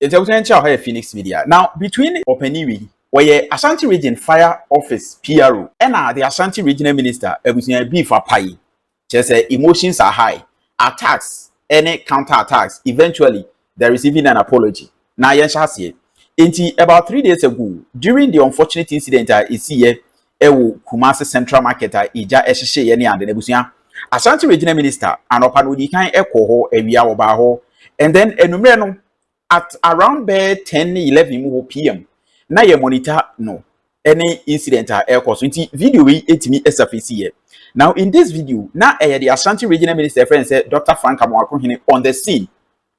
It's a Phoenix Media. Now, between Openiwi, where Ashanti Region Fire Office PRO and the Ashanti Regional Minister, everything be for pay. Just emotions are high, attacks, any counter attacks. Eventually, there is even an apology. Now, yes, I see it. About 3 days ago, during the unfortunate incident, I see here, Kumasi Central Market, Ija Eshe Yeni and the Nebusia, Ashanti Regional Minister, and Opanudi can echo ho, a Yawa ho, and then enumero. At around 10-11 p.m. na ye monitor no any incident air course video we etimi SFC. Now in this video na the Ashanti Regional Minister friend said Dr. Frank Amwakohene on the scene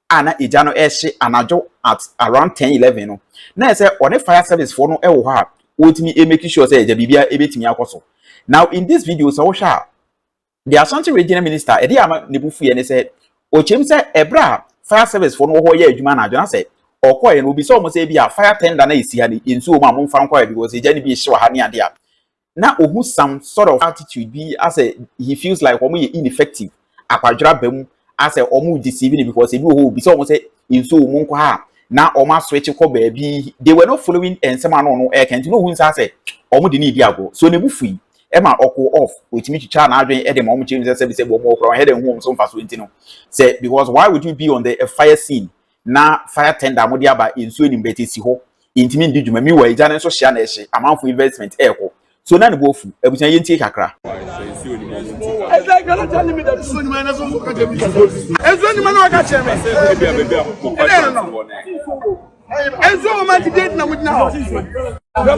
ana ejano ehye anajo at around 10-11 no na say on the fire service for no e wo ha wotimi make sure say eja bibia ebetimi akoso. Now in this video so sha the Ashanti Regional Minister e dey ama nebufu ye ne say ochem say ebra fire service for no ho ye adwuma na adwena say okoye no bi so mo say bia fire tender na isi ha ni ensu o ma mo mfa nkoye because eja ni bi hye wa ha ne ade a na ohu some sort of attitude be as he feels like omo ye ineffective akwadwra bam as omo deceiving because ebi ho bi so mo say ensu o mo nko ha na omo switch ko ba bi they were not following ensema no e kan ti no hu say omo de ni di ago so ne bufu Emma oko off with me to chat and adwin e dem omo change say be say bo mo kro head and home so mfa so enti no say because why would you be on the fire scene na fire tender mo dia ba ensu enim beti si ho intimi ndi dwuma mi wa eja na so hia na ehye amanfo investment e ko so na ne bofu abusan yentie kakra exactly you're not telling me that ensu enim na so ka je mi ensu enim na ka che me ensu o ma date na with now I've been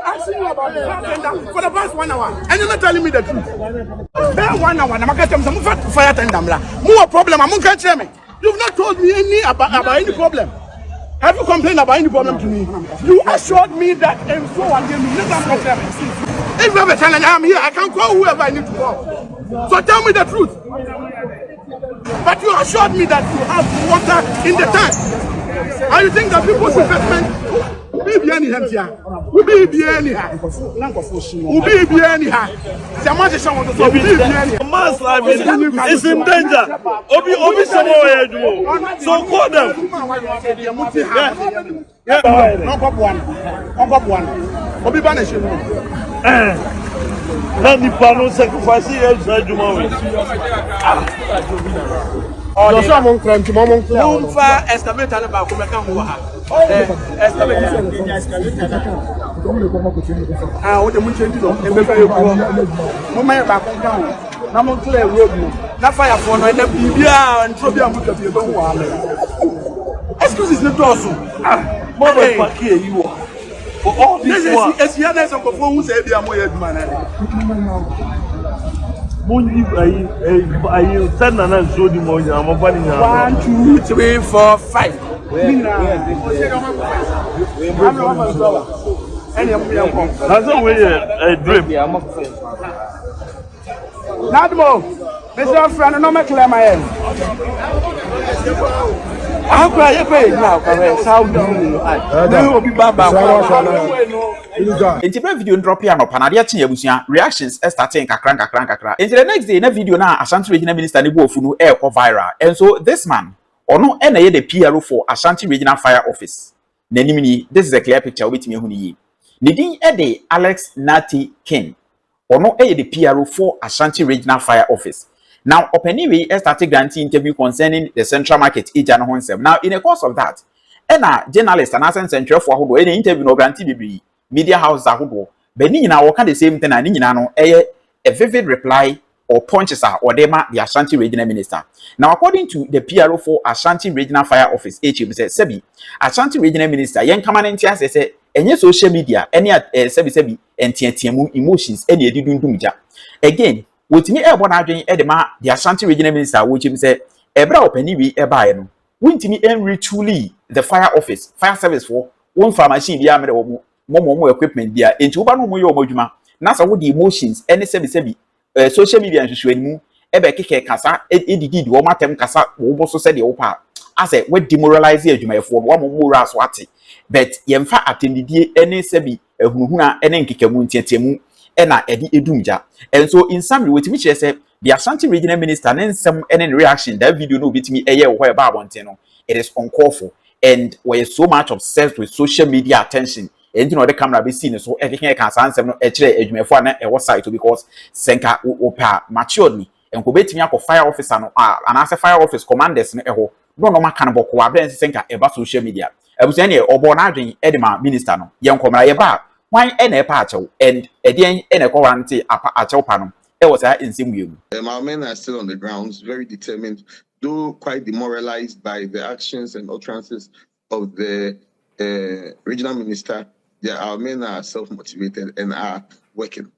asking you about it for the past 1 hour, and you're not telling me the truth. 1 hour, I'm going to tell you fire tender. More problem, I'm going to tell me. You've not told me any about any problem. Have you complained about any problem to me? You assured me that and so on. If you have a challenge, I'm here. I can call whoever I need to call. So tell me the truth. But you assured me that you have water in the tank. And you think that people's investment will be any here? Will be any here? Will be any here? Man's life is in danger. Obi somewhere so call them. Obi banish let the panel sacrifice outside the moment. Oh, someone claim to Mamma. Don't fire estimate about Kumaka. What the Munchen do, and make you go. Mamma back down. Now, clear road. Not fire for no Bibia and Trobia Muka. Excuse is not also. Mother, what here you are. For all this one, as you have some performance, they are more man. I send an show the money. I'm a 1, 2, 3, 4, 5. That's a way a drip. Not more. Mr. Friend, no make clear my head. How can you pay now? Inti video drop here no panadia chin abusia reactions starting kakra. Inti the next day na video na Ashanti Regional Minister ne bofu no e ko viral. And so this man ono e na ye the PRO for Ashanti Regional Fire Office. Nanim ni this is a clear picture obetimi hu ni yi. Ne din e de Alex Nati King. Ono e the PRO for Ashanti Regional Fire Office. Now, Openiwi started granting interview concerning the Central Market Ijano himself. Now, in the course of that, a journalist and Asen Central for who any interview no granted media house ahudo. But ni na waka the same thing and ni na no a vivid reply or punches or dema the Ashanti Regional Minister. Now, according to the PRO for Ashanti Regional Fire Office, HM said Sebi Ashanti Regional Minister yen kamanentia say any social media any sebi and tiemu emotions any edidundumja. Again, with me ebon adwen edema the Ashanti Regional Minister which him say ebra opaniwi ebae no wintimi enri truly the fire office fire service for one pharmacy bia mere wo mo equipment bia enti wo ba no mo ye omodwuma na sa wo the emotions any sebi social media nhwehwe mu ebe keke kasa edidi wo matem kasa wo bo so se de wo pa ase we demoralize adwumayefo wo mo moral so ate but yemfa atendidie any sebi ehuhuna ene nkekemu ntiatiemu ena edi edumja. And so in summary wetimi kire say the Ashanti regional minister nensem ene reaction that video no bitimi eye wo e ba abonte no, it is uncalled for, and we're so much obsessed with social media attention. And you know the camera be seen so everything can answer no e kire adwumefo na e wo site because senka opa maturedly and ko betimi akọ fire officer no and as a fire office commanders no eho no maka no boko abren senka eba social media ebusia ne obo na adwen edema minister no ye nkomra ye ba wan e na e pa achew and edien e na ko warranty apa achew pa no e was that in same way. Our men are still on the grounds, very determined, though quite demoralized by the actions and utterances of the regional minister. Yeah, our men are self-motivated and are working.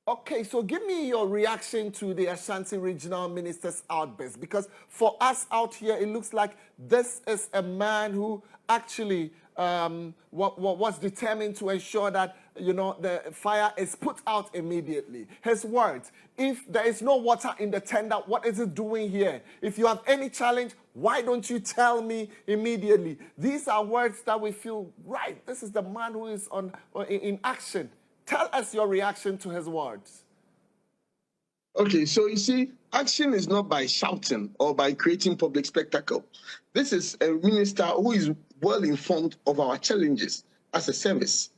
Okay, so give me your reaction to the Ashanti regional minister's outburst, because for us out here, it looks like this is a man who actually was determined to ensure that, you know, the fire is put out immediately. His words: if there is no water in the tender, what is it doing here? If you have any challenge, why don't you tell me immediately? These are words that we feel, right, this is the man who is in action. Tell us your reaction to his words. Okay, so you see, action is not by shouting or by creating public spectacle. This is a minister who is well informed of our challenges as a service.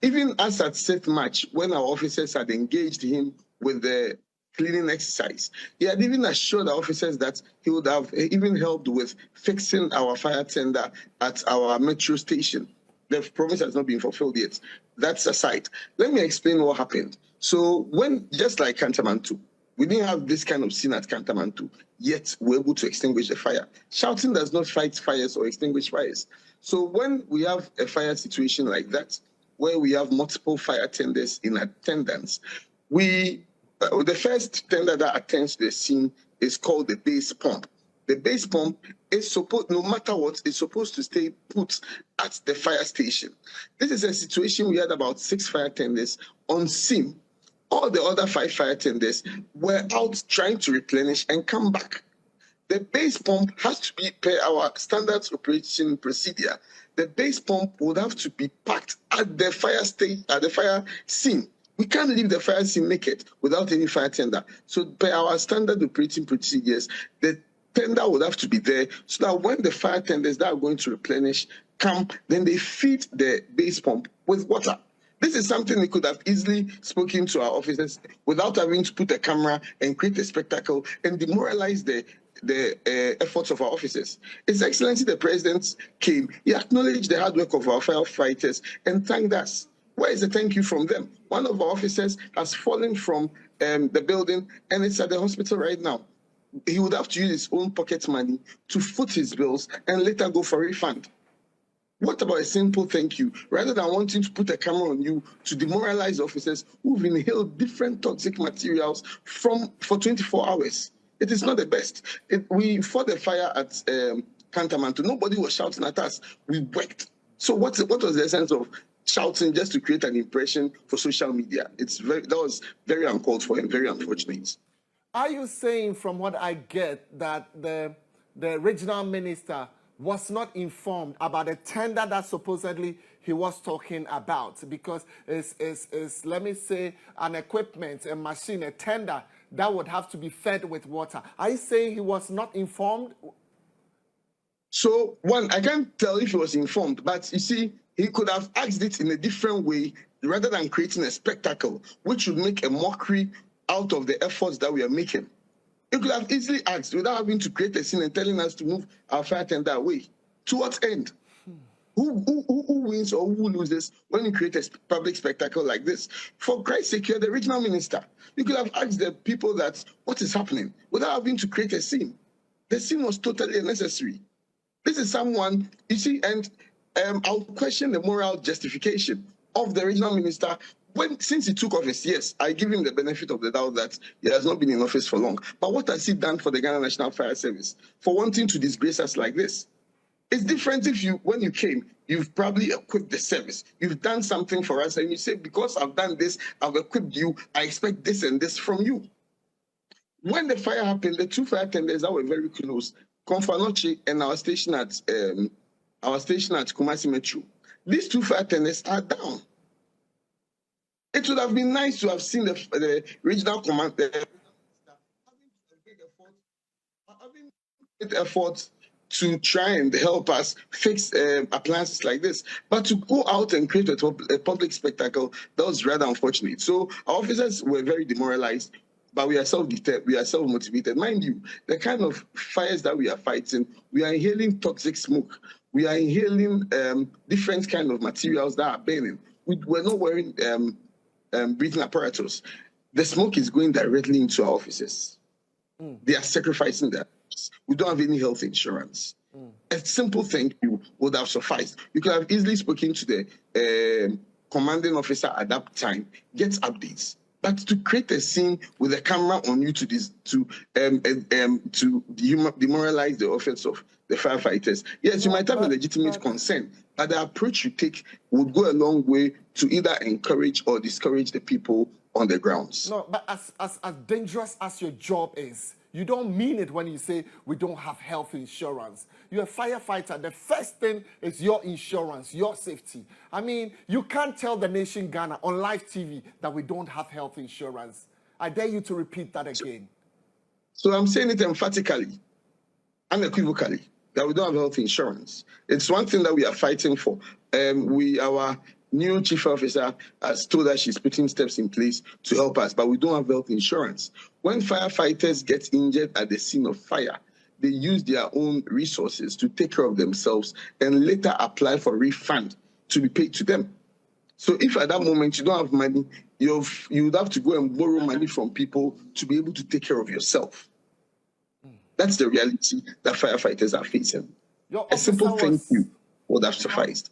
Even as at set match, when our officers had engaged him with the cleaning exercise, he had even assured our officers that he would have even helped with fixing our fire tender at our metro station. The promise has not been fulfilled yet. That's aside. Let me explain what happened. So when, just like Kantamantu, we didn't have this kind of scene at Kantamantu, yet we're able to extinguish the fire. Shouting does not fight fires or extinguish fires. So when we have a fire situation like that, where we have multiple fire tenders in attendance, the first tender that attends to the scene is called the base pump. The base pump is supposed, no matter what, is supposed to stay put at the fire station. This is a situation we had about 6 fire tenders on scene. All the other 5 fire tenders were out trying to replenish and come back. The base pump has to be, per our standard operation procedure, the base pump would have to be packed at the fire station, at the fire scene. We can't leave the fire scene naked without any fire tender. So per our standard operating procedures, the tender would have to be there so that when the fire tenders that are going to replenish come, then they feed the base pump with water. This is something we could have easily spoken to our officers without having to put a camera and create a spectacle and demoralize the efforts of our officers. His Excellency the President came, he acknowledged the hard work of our firefighters and thanked us. Where is the thank you from them? One of our officers has fallen from the building and it's at the hospital right now. He would have to use his own pocket money to foot his bills and later go for a refund. What about a simple thank you, rather than wanting to put a camera on you to demoralize officers who've inhaled different toxic materials for 24 hours? It is not the best. We fought the fire at Kantamantu. Nobody was shouting at us. We worked. So what was the essence of shouting just to create an impression for social media? That was very uncalled for and very unfortunate. Are you saying, from what I get, that the regional minister was not informed about the tender that supposedly he was talking about? Because it's let me say, an equipment, a machine, a tender that would have to be fed with water. Are you saying he was not informed? So, one, I can't tell if he was informed, but you see, he could have asked it in a different way rather than creating a spectacle, which would make a mockery out of the efforts that we are making. He could have easily asked without having to create a scene and telling us to move our fire tender away. To what end? Who wins or who loses when you create a public spectacle like this? For Christ's sake, you're the regional minister. You could have asked the people that what is happening without having to create a scene. The scene was totally unnecessary. This is someone, you see, and I'll question the moral justification of the regional minister. Since he took office, yes, I give him the benefit of the doubt that he has not been in office for long. But what has he done for the Ghana National Fire Service for wanting to disgrace us like this? It's different if when you came, you've probably equipped the service. You've done something for us, and you say, because I've done this, I've equipped you, I expect this and this from you. When the fire happened, the 2 fire tenders that were very close, Konfanoche and our station at Kumasi Metro, these 2 fire tenders are down. It would have been nice to have seen the regional command having great effort to try and help us fix appliances like this. But to go out and create a public spectacle, that was rather unfortunate. So our officers were very demoralized, but we are self-deterred, we are self-motivated. Mind you, the kind of fires that we are fighting, we are inhaling toxic smoke. We are inhaling different kind of materials that are burning. We're not wearing breathing apparatus. The smoke is going directly into our offices. They are sacrificing that. We don't have any health insurance. A simple thank you would have sufficed. You could have easily spoken to the commanding officer at that time, get updates. But to create a scene with a camera on you to demoralize the efforts of the firefighters. Yes, you might have a legitimate concern, but the approach you take would go a long way to either encourage or discourage the people on the grounds. No, but as dangerous as your job is, you don't mean it when you say we don't have health insurance. You're a firefighter. The first thing is your insurance, your safety. I mean, you can't tell the nation Ghana on live TV that we don't have health insurance. I dare you to repeat that again. So I'm saying it emphatically, unequivocally, that we don't have health insurance. It's one thing that we are fighting for. Our new chief officer has told us she's putting steps in place to help us, but we don't have health insurance. When firefighters get injured at the scene of fire, they use their own resources to take care of themselves and later apply for refund to be paid to them. So if at that moment you don't have money, you would have to go and borrow money from people to be able to take care of yourself. That's the reality that firefighters are facing. A simple thank you would have sufficed.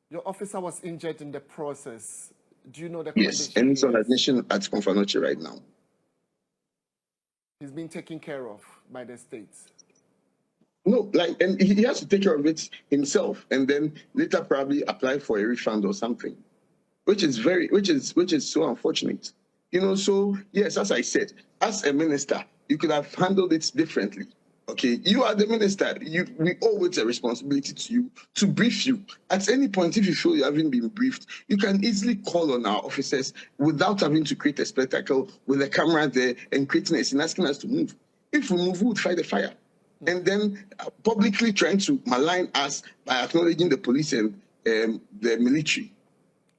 Your officer was injured in the process. Do you know the Yes, and it's on admission at Konfanoche right now. He's being taken care of by the states. No, and he has to take care of it himself, and then later probably apply for a refund or something, which is so unfortunate. So yes, as I said, as a minister, you could have handled it differently. Okay, you are the minister. We owe it a responsibility to you to brief you. At any point, if you feel you haven't been briefed, you can easily call on our officers without having to create a spectacle with a camera there and creating a scene, asking us to move. If we move, we would fight the fire. And then publicly trying to malign us by acknowledging the police and the military.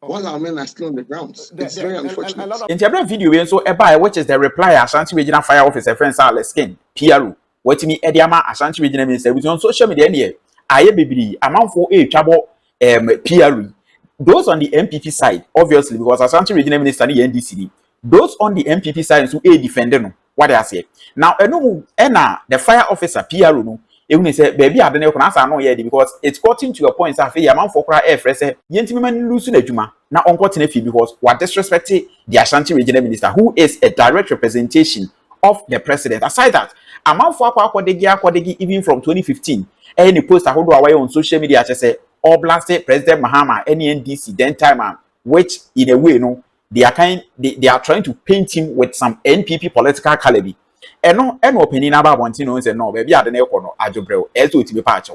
While our men are still on the ground. It's very unfortunate. In the video, we also which is the reply Ashanti Regional Fire Officer friend Sarle Skin, PRO. What me Ediama Ashanti Regional Minister with on social media near Aye Baby, amount for a trouble PRO. Those on the MPP side, obviously, because Ashanti Regional Minister ni NDCD. Those on the MPP side who a defender what I say. Now, the fire officer PRO no. Even say baby I don't know no yet because it's gotten to a point say Afia man for cry Effeh say yentimi man lose na adwuma na onko tenefi because what disrespect the Ashanti Regional Minister who is a direct representation of the president. Aside that, amount for akwadegi even from 2015 any post ahodo away on social media say Obra say President Mahama NDC then time which in a way they are trying to paint him with some NPP political caliber. No opinion about one thing say no baby ade na ekono adwobrel eso ti be patch.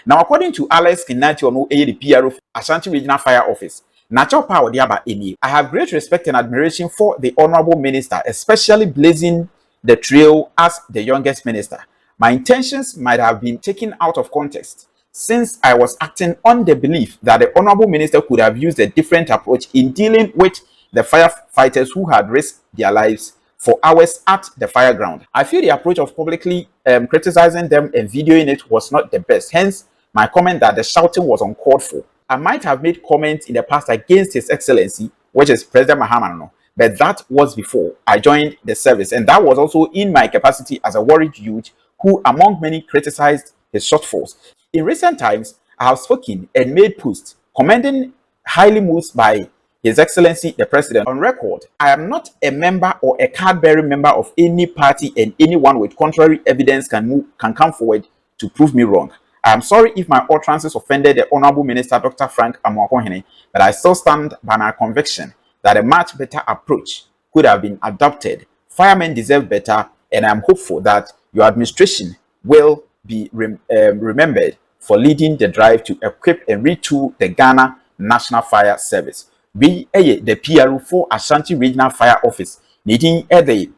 Now according to Alex Kinati no the PRO Ashanti Regional Fire Office na chopa odi aba eni. I have great respect and admiration for the honorable minister, especially blazing the trail as the youngest minister. My intentions might have been taken out of context since I was acting on the belief that the honorable minister could have used a different approach in dealing with the firefighters who had risked their lives for hours at the fire ground. I feel the approach of publicly criticizing them and videoing it was not the best. Hence, my comment that the shouting was uncalled for. I might have made comments in the past against His Excellency, which is President Mahama, but that was before I joined the service, and that was also in my capacity as a worried youth who, among many, criticized his shortfalls. In recent times, I have spoken and made posts commending highly moves by His Excellency the President on record. I am not a member or a card-bearing member of any party, and anyone with contrary evidence can come forward to prove me wrong. I am sorry if my utterances offended the Honorable Minister Dr. Frank Amoakohene, but I still stand by my conviction that a much better approach could have been adopted. Firemen deserve better, and I am hopeful that your administration will be remembered for leading the drive to equip and retool the Ghana National Fire Service. we the PRO for Ashanti Regional Fire Office needing the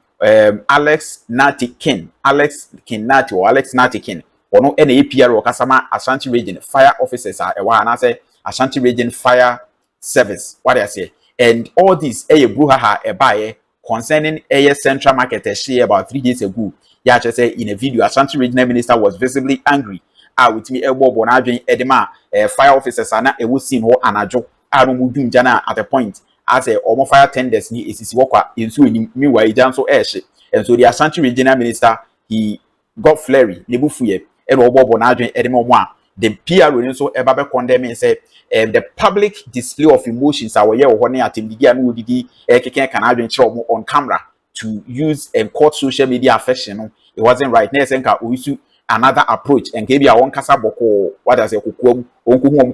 Alex Natikin Nati or Alex Natikin or no any PRO Kasama Ashanti Region Fire Officers are I say Ashanti Region Fire Service what I say and all this bruhaha a buyer concerning a central market share about 3 days ago. Yeah, just say in a video, Ashanti Regional Minister was visibly angry. With me, Bonadwin Edema, fire officers are not a wood scene or anajo. I don't move jana at a point as a almost fire tenders ni is walker in suing meanwhile so ash. And so the Ashanti Regional Minister he got flurry, Nebufuye, and Bonadwin Edema one. The PR so ever condemn and say the public display of emotions our year or at the Canadian show on camera to use and court social media affection. It wasn't right. We issue another approach and give our own kasa boko what does it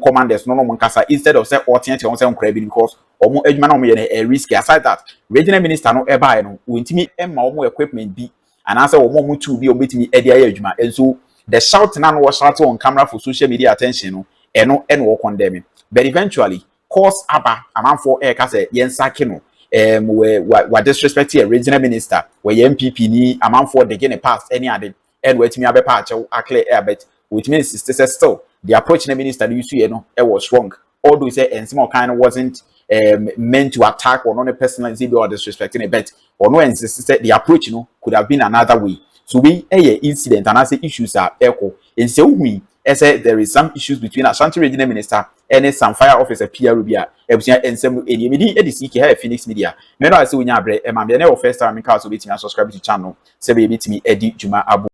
commanders no kasa instead of say alternate on some credit because omo edwuma no a risk aside that regional minister no eba no wintimi emma omo equipment bi and answer omo to be obetimi edi edwuma and so the shout now was shouting on camera for social media attention and no condemning but eventually cause aba amount for air kasa yen sakino we disrespect a regional minister where MPP ni amount for the gain past any other and wait me abe patch clear air but which means still the approach the minister you know it was wrong although say and small kind of wasn't meant to attack or not personal or disrespecting a bet or no insisted the approach could have been another way. So we incident and I say issues are echo. And so we say there is some issues between Ashanti Regional Minister and some fire officer Pierre Rubia. And some Phoenix Media. Meno I say we never first time in case of subscribe to channel. Say we meet me Eddie Juma Abu.